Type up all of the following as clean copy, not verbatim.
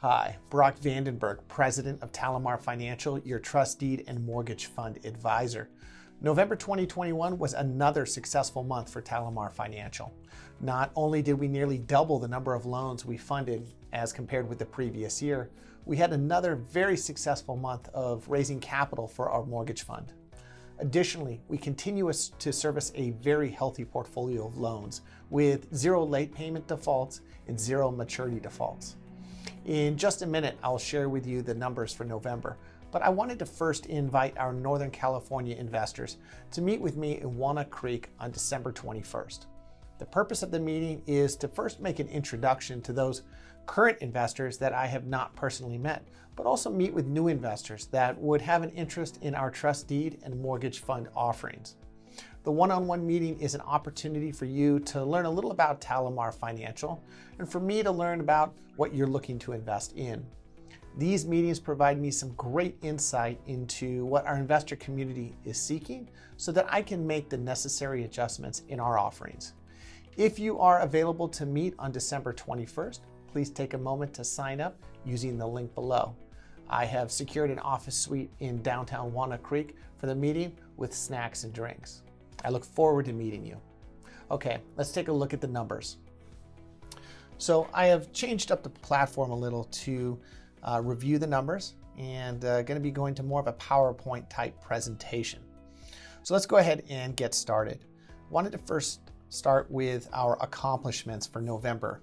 Hi, Brock VandenBerg, President of TaliMar Financial, your trust deed and mortgage fund advisor. November 2021 was another successful month for TaliMar Financial. Not only did we nearly double the number of loans we funded as compared with the previous year, we had another very successful month of raising capital for our mortgage fund. Additionally, we continue to service a very healthy portfolio of loans with 0 late payment defaults and 0 maturity defaults. In just a minute, I'll share with you the numbers for November, but I wanted to first invite our Northern California investors to meet with me in Walnut Creek on December 21st. The purpose of the meeting is to first make an introduction to those current investors that I have not personally met, but also meet with new investors that would have an interest in our trust deed and mortgage fund offerings. The one-on-one meeting is an opportunity for you to learn a little about TaliMar Financial and for me to learn about what you're looking to invest in. These meetings provide me some great insight into what our investor community is seeking so that I can make the necessary adjustments in our offerings. If you are available to meet on December 21st, please take a moment to sign up using the link below. I have secured an office suite in downtown Walnut Creek for the meeting with snacks and drinks. I look forward to meeting you. Okay, let's take a look at the numbers. So I have changed up the platform a little to review the numbers and going to be going to more of a PowerPoint type presentation. So let's go ahead and get started. Wanted to first start with our accomplishments for November.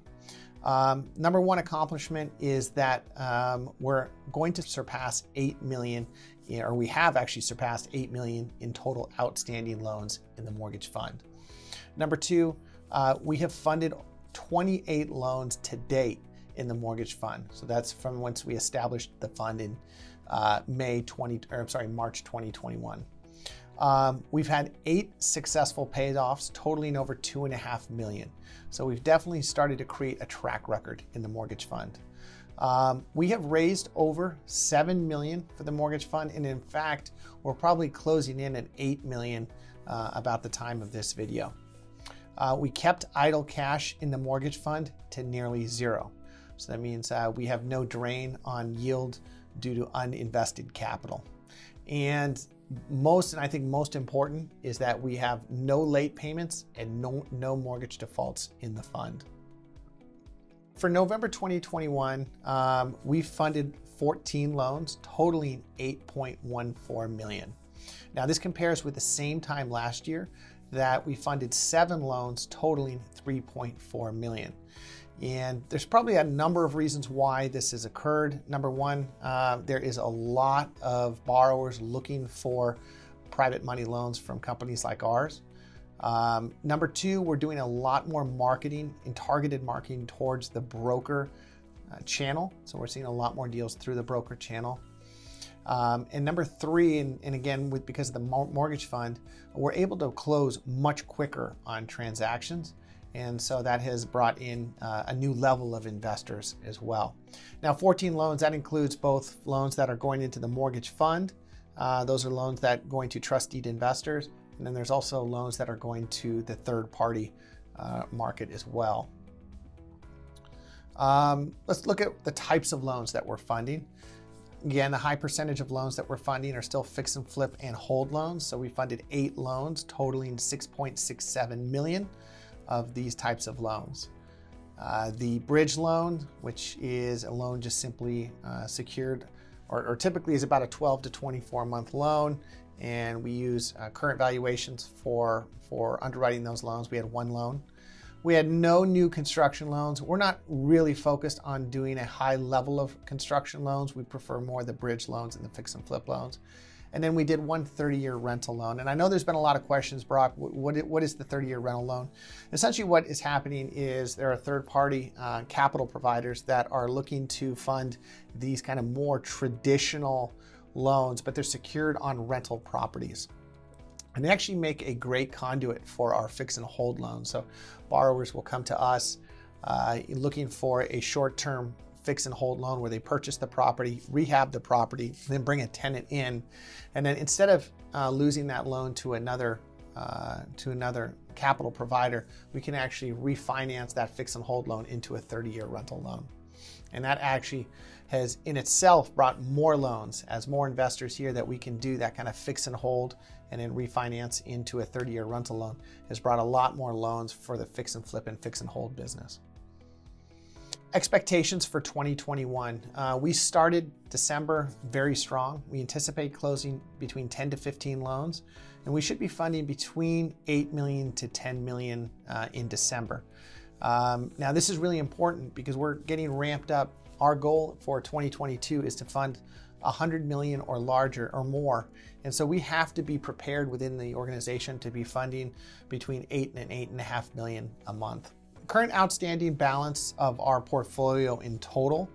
Number one accomplishment is that we're going to surpass 8 million, or we have actually surpassed 8 million in total outstanding loans in the mortgage fund. Number two, we have funded 28 loans to date in the mortgage fund. So that's from once we established the fund in March 2021. We've had 8 successful payoffs totaling over 2.5 million. So we've definitely started to create a track record in the mortgage fund. We have raised over 7 million for the mortgage fund. And in fact, we're probably closing in at 8 million about the time of this video. We kept idle cash in the mortgage fund to nearly 0. So that means we have no drain on yield due to uninvested capital. And I think most important is that we have no late payments and no mortgage defaults in the fund. For November 2021, we funded 14 loans totaling 8.14 million. Now this compares with the same time last year that we funded 7 loans totaling 3.4 million. And there's probably a number of reasons why this has occurred. Number one, there is a lot of borrowers looking for private money loans from companies like ours. Number two, we're doing a lot more marketing and targeted marketing towards the broker channel. So we're seeing a lot more deals through the broker channel. And number three, and again, because of the mortgage fund, we're able to close much quicker on transactions. And so that has brought in a new level of investors as well. Now, 14 loans, that includes both loans that are going into the mortgage fund. Those are loans that going to trust deed investors. And then there's also loans that are going to the third party market as well. Let's look at the types of loans that we're funding. Again, the high percentage of loans that we're funding are still fix and flip and hold loans. So we funded 8 loans totaling 6.67 million of these types of loans. The bridge loan, which is a loan just simply secured, or typically is about a 12 to 24 month loan, and we use current valuations for underwriting those loans. We had 1 loan. We had no new construction loans. We're not really focused on doing a high level of construction loans. We prefer more the bridge loans and the fix and flip loans. And then we did 1 30-year rental loan. And I know there's been a lot of questions, Brock, what is the 30-year rental loan? Essentially what is happening is there are third-party capital providers that are looking to fund these kind of more traditional loans, but they're secured on rental properties. And they actually make a great conduit for our fix and hold loans. So borrowers will come to us looking for a short-term fix and hold loan where they purchase the property, rehab the property, then bring a tenant in. And then instead of losing that loan to another capital provider, we can actually refinance that fix and hold loan into a 30-year rental loan. And that actually has in itself brought more loans as more investors here that we can do that kind of fix and hold and then refinance into a 30-year rental loan has brought a lot more loans for the fix and flip and fix and hold business. Expectations for 2021. We started December very strong. We anticipate closing between 10 to 15 loans, and we should be funding between 8 million to 10 million in December. Now this is really important because we're getting ramped up. Our goal for 2022 is to fund 100 million or larger or more. And so we have to be prepared within the organization to be funding between 8 and 8.5 million a month. Current outstanding balance of our portfolio in total,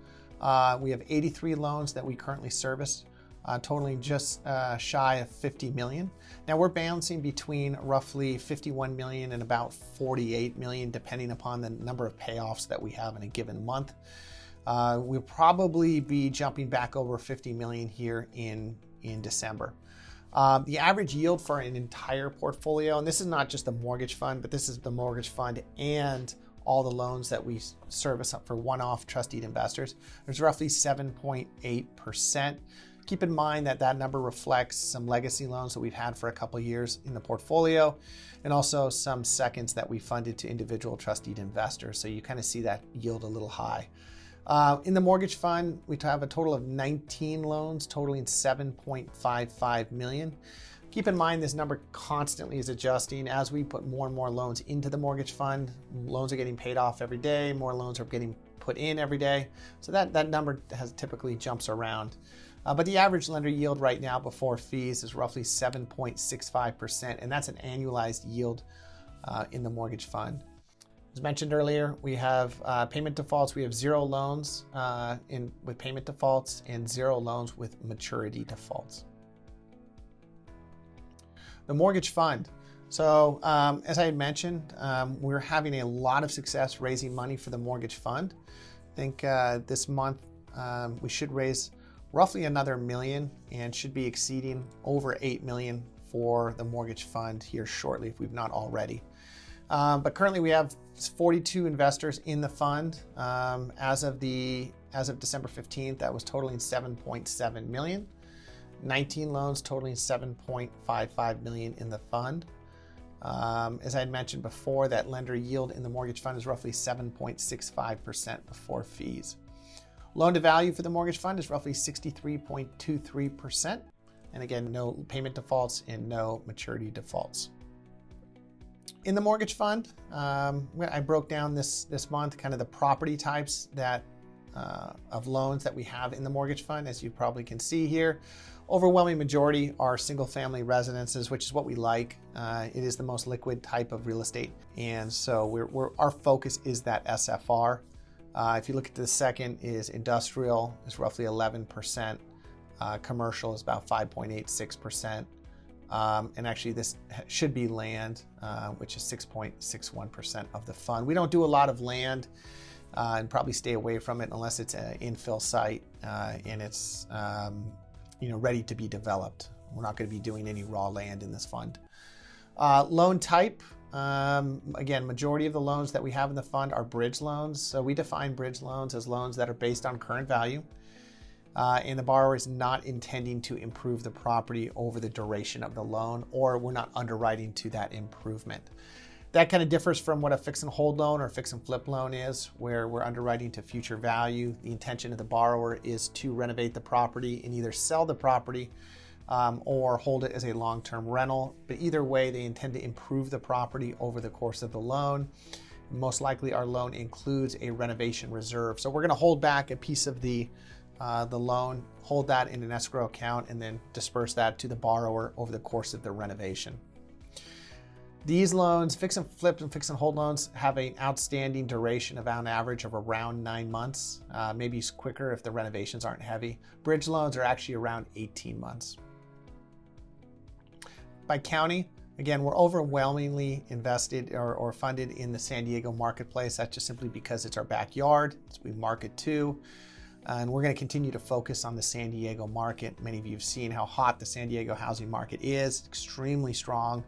we have 83 loans that we currently service, totaling just shy of 50 million. Now we're balancing between roughly 51 million and about 48 million, depending upon the number of payoffs that we have in a given month. We'll probably be jumping back over 50 million here in December. The average yield for an entire portfolio, and this is not just the mortgage fund, but this is the mortgage fund and all the loans that we service up for one-off trust deed investors, there's roughly 7.8%. Keep in mind that that number reflects some legacy loans that we've had for a couple of years in the portfolio, and also some seconds that we funded to individual trust deed investors. So you kind of see that yield a little high. In the mortgage fund, we have a total of 19 loans totaling 7.55 million. Keep in mind this number constantly is adjusting as we put more and more loans into the mortgage fund. Loans are getting paid off every day, more loans are getting put in every day. So that number typically jumps around. But the average lender yield right now before fees is roughly 7.65%, and that's an annualized yield in the mortgage fund. As mentioned earlier, we have payment defaults. We have 0 loans with payment defaults and 0 loans with maturity defaults. The mortgage fund. So as I had mentioned, we're having a lot of success raising money for the mortgage fund. I think this month we should raise roughly another $1 million and should be exceeding over 8 million for the mortgage fund here shortly if we've not already. But currently we have 42 investors in the fund. As of December 15th, that was totaling 7.7 million. 19 loans totaling 7.55 million in the fund. As I had mentioned before, that lender yield in the mortgage fund is roughly 7.65% before fees. Loan to value for the mortgage fund is roughly 63.23%. And again, no payment defaults and no maturity defaults. In the mortgage fund, I broke down this month kind of the property types that of loans that we have in the mortgage fund. As you probably can see here, overwhelming majority are single family residences, which is what we like. It is the most liquid type of real estate. And so our focus is that SFR. If you look at the second is industrial, is roughly 11%. Commercial is about 5.86%. And actually this should be land, which is 6.61% of the fund. We don't do a lot of land and probably stay away from it unless it's an infill site and it's ready to be developed. We're not going to be doing any raw land in this fund. Loan type, again, majority of the loans that we have in the fund are bridge loans. So we define bridge loans as loans that are based on current value. And the borrower is not intending to improve the property over the duration of the loan, or we're not underwriting to that improvement. That kind of differs from what a fix and hold loan or fix and flip loan is, where we're underwriting to future value. The intention of the borrower is to renovate the property and either sell the property or hold it as a long-term rental. But either way, they intend to improve the property over the course of the loan. Most likely our loan includes a renovation reserve. So we're going to hold back a piece of the loan, hold that in an escrow account, and then disperse that to the borrower over the course of the renovation. These loans, fix and flip and fix and hold loans, have an outstanding duration of on average of around 9 months, maybe quicker if the renovations aren't heavy. Bridge loans are actually around 18 months. By county, again, we're overwhelmingly invested or funded in the San Diego marketplace. That's just simply because it's our backyard, we market to. And we're going to continue to focus on the San Diego market. Many of you have seen how hot the San Diego housing market is, extremely strong.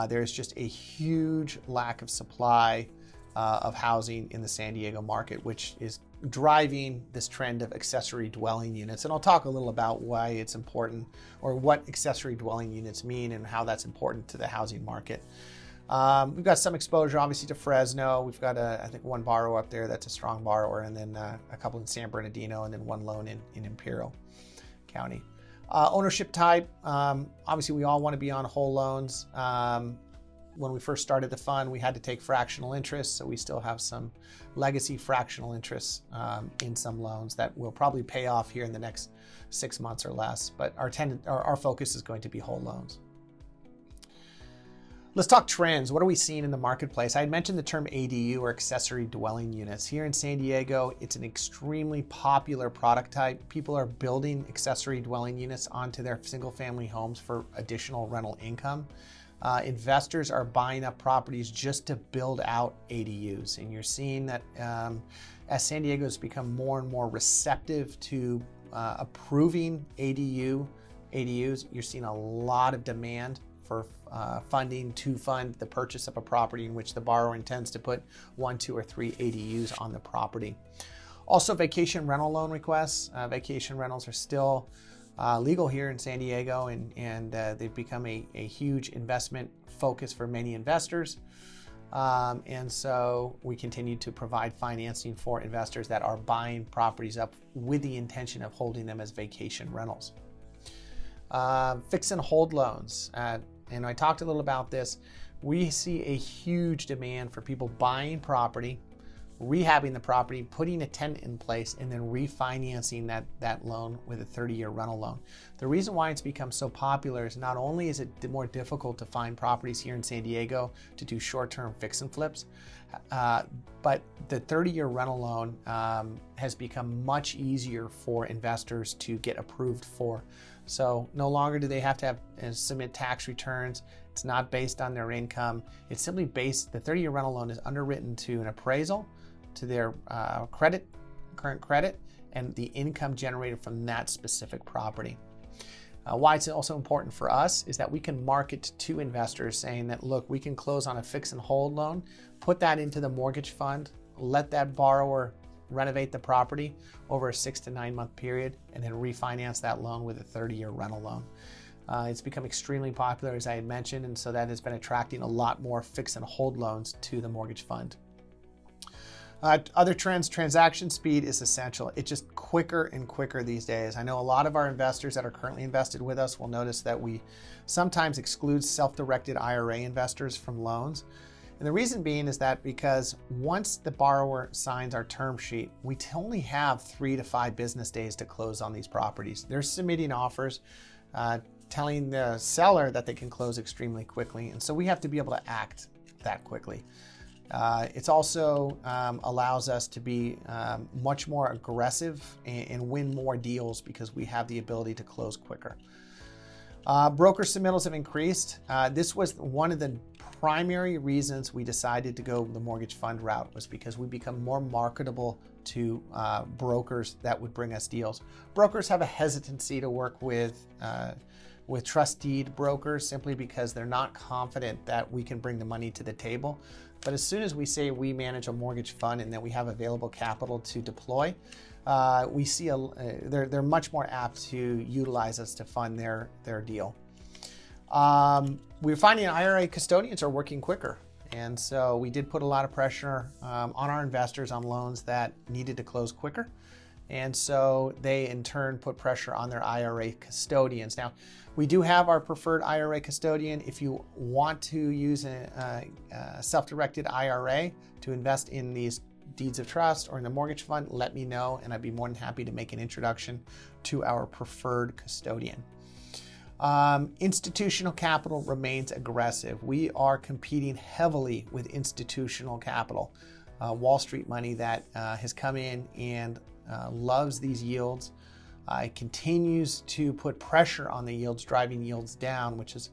There's just a huge lack of supply of housing in the San Diego market, which is driving this trend of accessory dwelling units. And I'll talk a little about why it's important, or what accessory dwelling units mean and how that's important to the housing market. We've got some exposure, obviously, to Fresno. We've got, I think, one borrower up there that's a strong borrower, and then a couple in San Bernardino, and then one loan in Imperial County. Ownership type, obviously, we all want to be on whole loans. When we first started the fund, we had to take fractional interest, so we still have some legacy fractional interest in some loans that will probably pay off here in the next 6 months or less. But our focus is going to be whole loans. Let's talk trends. What are we seeing in the marketplace? I had mentioned the term ADU, or accessory dwelling units. Here in San Diego, it's an extremely popular product type. People are building accessory dwelling units onto their single family homes for additional rental income. Investors are buying up properties just to build out ADUs. And you're seeing that as San Diego has become more and more receptive to approving ADUs, you're seeing a lot of demand for funding to fund the purchase of a property in which the borrower intends to put 1, 2, or 3 ADUs on the property. Also, vacation rental loan requests. Vacation rentals are still legal here in San Diego, and they've become a huge investment focus for many investors. And so we continue to provide financing for investors that are buying properties up with the intention of holding them as vacation rentals. Fix and hold loans. And I talked a little about this. We see a huge demand for people buying property, rehabbing the property, putting a tenant in place, and then refinancing that loan with a 30-year rental loan. The reason why it's become so popular is not only is it more difficult to find properties here in San Diego to do short-term fix and flips, but the 30-year rental loan has become much easier for investors to get approved for. So no longer do they have to submit tax returns. It's not based on their income. It's simply based, the 30-year rental loan is underwritten to an appraisal, to their current credit, and the income generated from that specific property. Why it's also important for us is that we can market to investors saying that, look, we can close on a fix and hold loan, put that into the mortgage fund, let that borrower renovate the property over a 6 to 9 month period, and then refinance that loan with a 30-year rental loan. It's become extremely popular, as I had mentioned, and so that has been attracting a lot more fix and hold loans to the mortgage fund. Other trends, transaction speed is essential. It's just quicker and quicker these days. I know a lot of our investors that are currently invested with us will notice that we sometimes exclude self-directed IRA investors from loans. And the reason being is that because once the borrower signs our term sheet, we only have 3 to 5 business days to close on these properties. They're submitting offers, telling the seller that they can close extremely quickly. And so we have to be able to act that quickly. It also allows us to be much more aggressive and win more deals because we have the ability to close quicker. Broker submittals have increased. This was one of the primary reasons we decided to go the mortgage fund route, was because we become more marketable to brokers that would bring us deals. Brokers have a hesitancy to work with trust deed brokers simply because they're not confident that we can bring the money to the table. But as soon as we say we manage a mortgage fund and that we have available capital to deploy, we see they're much more apt to utilize us to fund their deal. We're finding IRA custodians are working quicker. And so we did put a lot of pressure on our investors on loans that needed to close quicker. And so they in turn put pressure on their IRA custodians. Now, we do have our preferred IRA custodian. If you want to use a self-directed IRA to invest in these deeds of trust or in the mortgage fund, let me know, and I'd be more than happy to make an introduction to our preferred custodian. Institutional capital remains aggressive. We are competing heavily with institutional capital, Wall Street money that has come in and loves these yields. It continues to put pressure on the yields, driving yields down, which is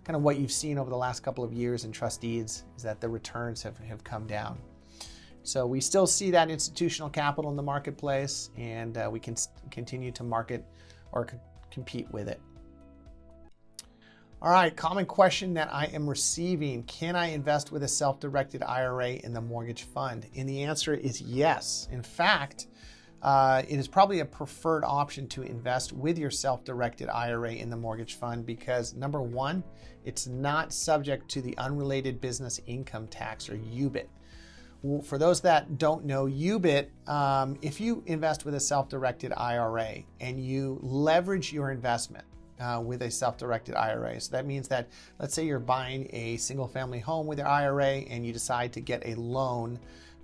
kind of what you've seen over the last couple of years in trust deeds, is that the returns have come down. So we still see that institutional capital in the marketplace, and we can continue to market or compete with it. All right, common question that I am receiving: can I invest with a self-directed IRA in the mortgage fund? And the answer is yes. In fact, it is probably a preferred option to invest with your self-directed IRA in the mortgage fund because, number one, it's not subject to the unrelated business income tax, or UBIT. For those that don't know, UBIT, if you invest with a self-directed IRA and you leverage your investment with a self-directed IRA, so that means that, let's say you're buying a single-family home with your IRA and you decide to get a loan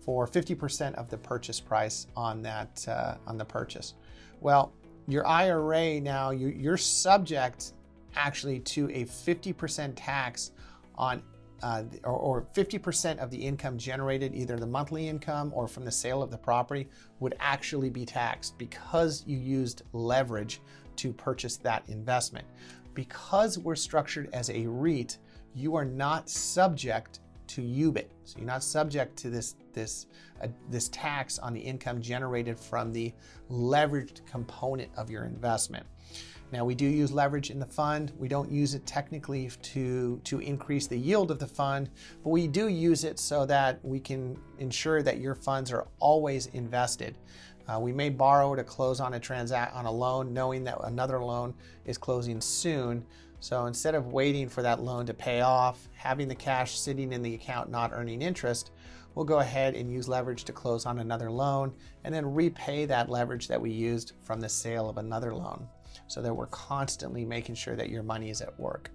for 50% of the purchase price on that on the purchase. Well, your IRA now, you're subject actually to a 50% tax on or 50% of the income generated, either the monthly income or from the sale of the property, would actually be taxed because you used leverage to purchase that investment. Because we're structured as a REIT, you are not subject to UBIT. So you're not subject to this tax on the income generated from the leveraged component of your investment. Now, we do use leverage in the fund. We don't use it technically to increase the yield of the fund, but we do use it so that we can ensure that your funds are always invested. We may borrow to close on a loan, knowing that another loan is closing soon. So instead of waiting for that loan to pay off, having the cash sitting in the account not earning interest, we'll go ahead and use leverage to close on another loan and then repay that leverage that we used from the sale of another loan, so that we're constantly making sure that your money is at work.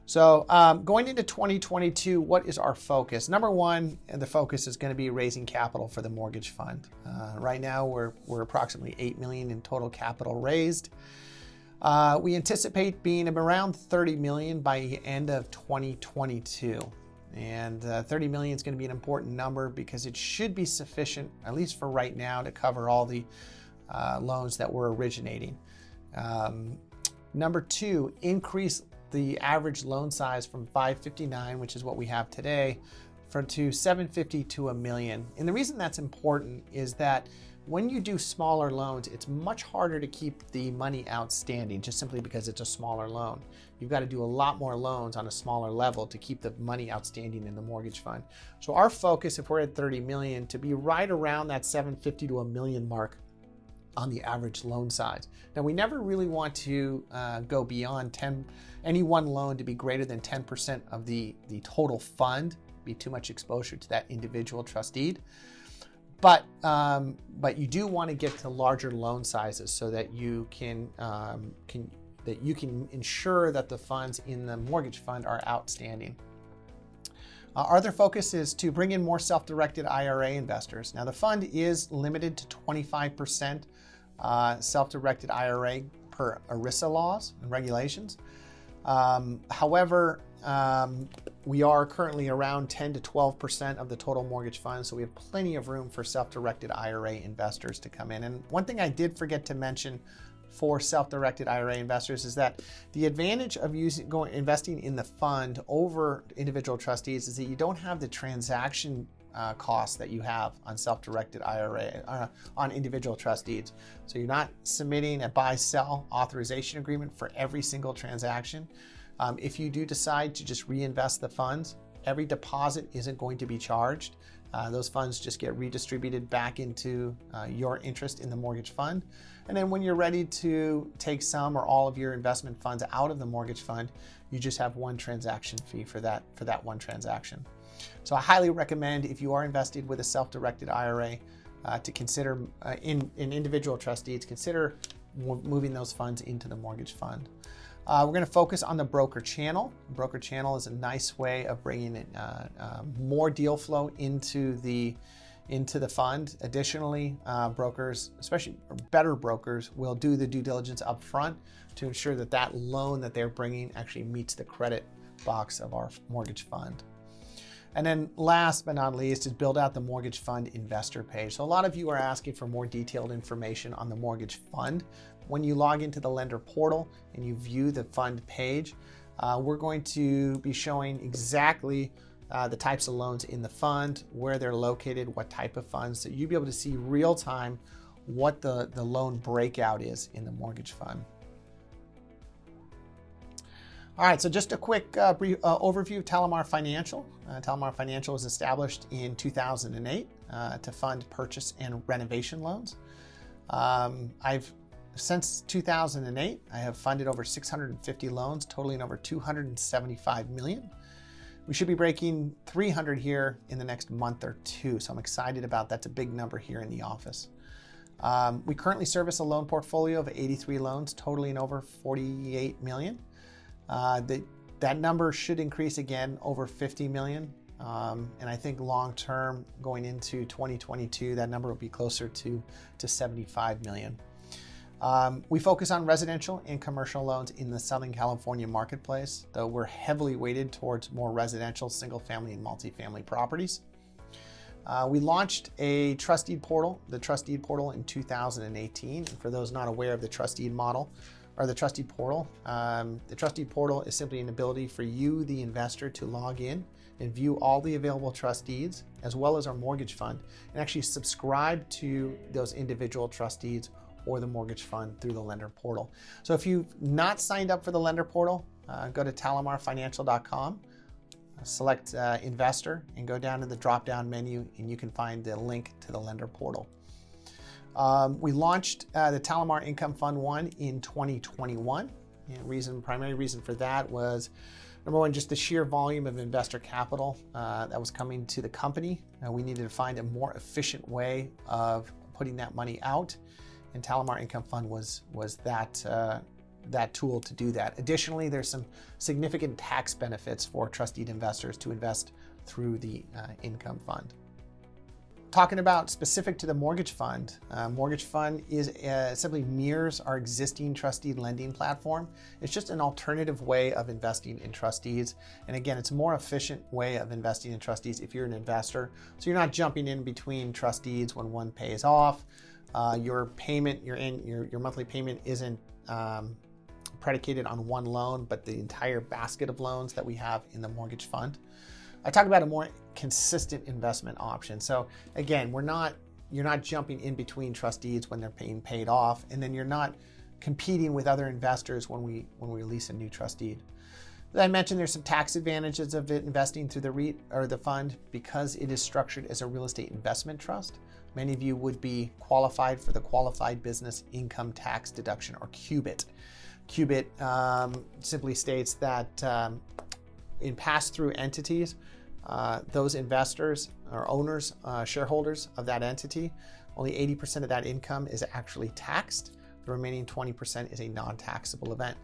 So going into 2022, what is our focus? Number one, the focus is going to be raising capital for the mortgage fund. Right now, we're approximately $8 million in total capital raised. We anticipate being around $30 million by the end of 2022. And 30 million is going to be an important number because it should be sufficient, at least for right now, to cover all the loans that we're originating. Number two, increase the average loan size from 559, which is what we have today, to 750 to $1 million. And the reason that's important is that when you do smaller loans, it's much harder to keep the money outstanding just simply because it's a smaller loan. You've got to do a lot more loans on a smaller level to keep the money outstanding in the mortgage fund. So our focus, if we're at 30 million, to be right around that 750 to $1 million mark on the average loan size. Now, we never really want to go beyond any one loan to be greater than 10% of the total fund, be too much exposure to that individual trustee. But you do want to get to larger loan sizes so that you can ensure that the funds in the mortgage fund are outstanding. Our other focus is to bring in more self-directed IRA investors. Now, the fund is limited to 25% self-directed IRA per ERISA laws and regulations. However, we are currently around 10 to 12% of the total mortgage fund, so we have plenty of room for self-directed IRA investors to come in. And one thing I did forget to mention for self-directed IRA investors is that the advantage of investing in the fund over individual trustees is that you don't have the transaction costs that you have on self-directed IRA on individual trustees. So you're not submitting a buy-sell authorization agreement for every single transaction. If you do decide to just reinvest the funds, every deposit isn't going to be charged. Those funds just get redistributed back into your interest in the mortgage fund. And then when you're ready to take some or all of your investment funds out of the mortgage fund, you just have one transaction fee for that one transaction. So I highly recommend, if you are invested with a self-directed IRA, to consider in individual trustees, consider moving those funds into the mortgage fund. We're going to focus on the broker channel. The broker channel is a nice way of bringing in more deal flow into the fund. Additionally, brokers, especially better brokers, will do the due diligence up front to ensure that that loan that they're bringing actually meets the credit box of our mortgage fund. And then last but not least is build out the mortgage fund investor page. So a lot of you are asking for more detailed information on the mortgage fund. When you log into the lender portal and you view the fund page, we're going to be showing exactly the types of loans in the fund, where they're located, what type of funds, so you'll be able to see real time what the loan breakout is in the mortgage fund. All right, so just a quick brief overview of TaliMar Financial. TaliMar Financial was established in 2008 to fund purchase and renovation loans. Since 2008, I have funded over 650 loans, totaling over 275 million. We should be breaking 300 here in the next month or two, so I'm excited about that. That's a big number here in the office. We currently service a loan portfolio of 83 loans, totaling over 48 million. That number should increase again over 50 million. And I think long term, going into 2022, that number will be closer to 75 million. We focus on residential and commercial loans in the Southern California marketplace, though we're heavily weighted towards more residential, single family and multifamily properties. We launched a trust deed portal, the trust deed portal, in 2018. And for those not aware of the trust deed model or the trust deed portal, the trust deed portal is simply an ability for you, the investor, to log in and view all the available trust deeds, as well as our mortgage fund, and actually subscribe to those individual trust deeds or the mortgage fund through the lender portal. So if you've not signed up for the lender portal, go to TaliMarFinancial.com, select investor, and go down to the drop-down menu, and you can find the link to the lender portal. We launched the TaliMar Income Fund 1 in 2021. And primary reason for that was, number one, just the sheer volume of investor capital that was coming to the company. We needed to find a more efficient way of putting that money out, and TaliMar Income Fund was that tool to do that. Additionally, there's some significant tax benefits for trust deed investors to invest through the income fund. Talking about specific to the mortgage fund is simply mirrors our existing trust deed lending platform. It's just an alternative way of investing in trust deeds. And again, it's a more efficient way of investing in trust deeds if you're an investor. So you're not jumping in between trust deeds when one pays off. Your monthly payment isn't predicated on one loan, but the entire basket of loans that we have in the mortgage fund. I talk about a more consistent investment option. So again, you're not jumping in between trust deeds when they're being paid off, and then you're not competing with other investors when we release a new trust deed. As I mentioned, there's some tax advantages of it investing through the REIT or the fund because it is structured as a real estate investment trust. Many of you would be qualified for the Qualified Business Income Tax Deduction, or QBIT. QBIT simply states that in pass-through entities, those investors or owners, shareholders of that entity, only 80% of that income is actually taxed. The remaining 20% is a non-taxable event.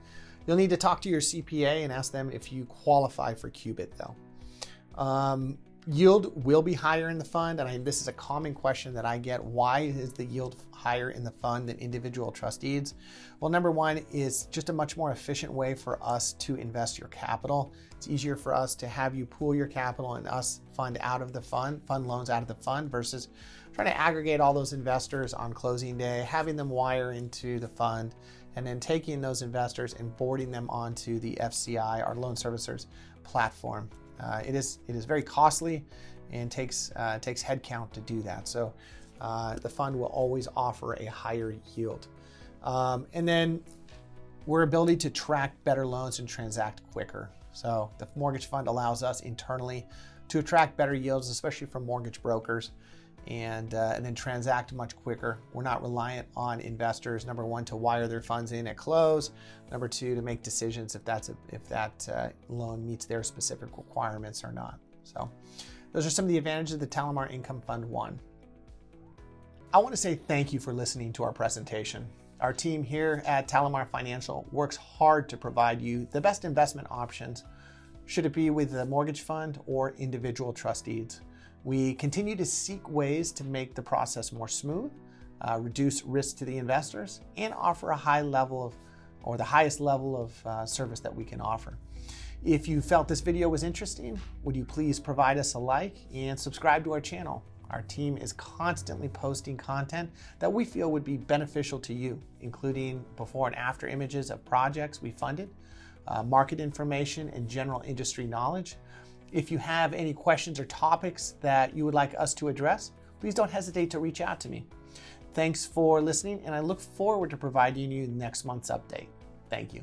You'll need to talk to your CPA and ask them if you qualify for QBIT though. Yield will be higher in the fund, and this is a common question that I get. Why is the yield higher in the fund than individual trust deeds? Well, number one is just a much more efficient way for us to invest your capital. It's easier for us to have you pool your capital and us fund loans out of the fund versus trying to aggregate all those investors on closing day, having them wire into the fund, and then taking those investors and boarding them onto the FCI, our loan servicers platform. It is very costly and takes headcount to do that. So the fund will always offer a higher yield. And then our ability to track better loans and transact quicker. So the mortgage fund allows us internally to attract better yields, especially from mortgage brokers, and then transact much quicker. We're not reliant on investors, number one, to wire their funds in at close, number two, to make decisions if that loan meets their specific requirements or not. So those are some of the advantages of the TaliMar Income Fund 1. I want to say thank you for listening to our presentation. Our team here at TaliMar Financial works hard to provide you the best investment options, should it be with the mortgage fund or individual trust deeds. We continue to seek ways to make the process more smooth, reduce risk to the investors, and offer a high level the highest level of service that we can offer. If you felt this video was interesting, would you please provide us a like and subscribe to our channel? Our team is constantly posting content that we feel would be beneficial to you, including before and after images of projects we funded, market information, and general industry knowledge. If you have any questions or topics that you would like us to address, please don't hesitate to reach out to me. Thanks for listening, and I look forward to providing you next month's update. Thank you.